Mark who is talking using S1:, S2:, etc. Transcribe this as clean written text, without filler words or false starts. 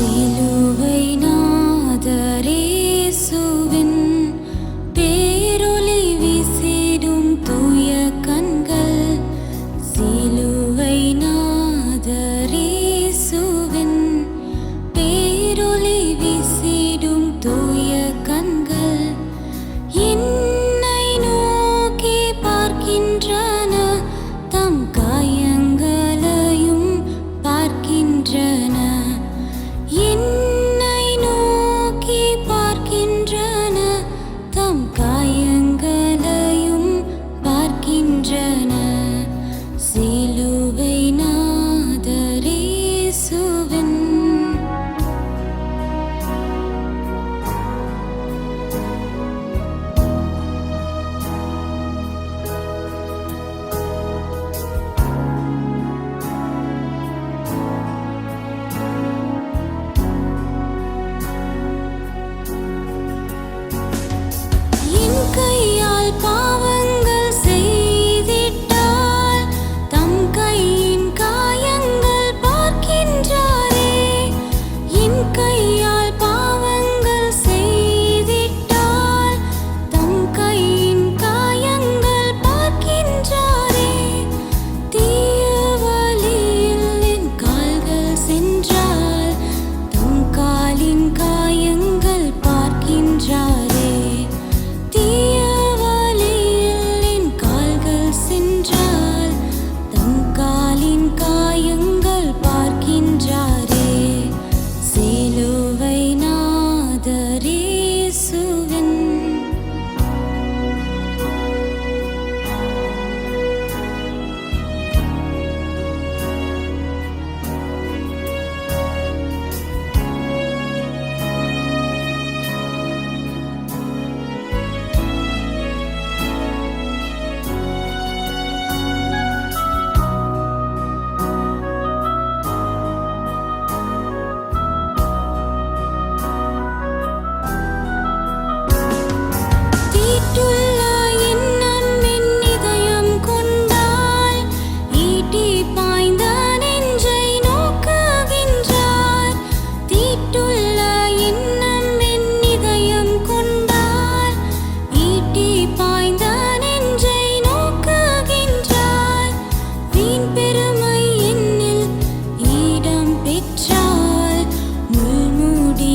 S1: சிலுவை நாதரேசுவின் பேரொளி வீசிடும் தூய கண்கள். சிலுவை நாதரேசுவின் பேரொளி வீசிடும் தூய கண்கள் என்னை நோக்கி பார்க்கின்றன, தம் காயங்களையும் பார்க்கின்றன. என்னை நோக்கி பார்க்கின்றன, தம் காயங்களையும் பார்க்கின்றன. சிலுவை நாதரேசுவின் கையால் பாவங்கள் செய்திட்டால் தம் கையின் காயங்கள் பார்க்கின்றாரே. என் கையால் பாவங்கள் செய்திட்டால் தம் கையின் காயங்கள் பார்க்கின்றாரே. தீய வழியில் என் கால்கள் சென்றால் தம் காலின் காயங்கள் பார்க்கின்றாரே. காயங்கள் பார்க்கின்றாரே. சிலுவை நாதரேசுவின் பெற்றால் முள்முடி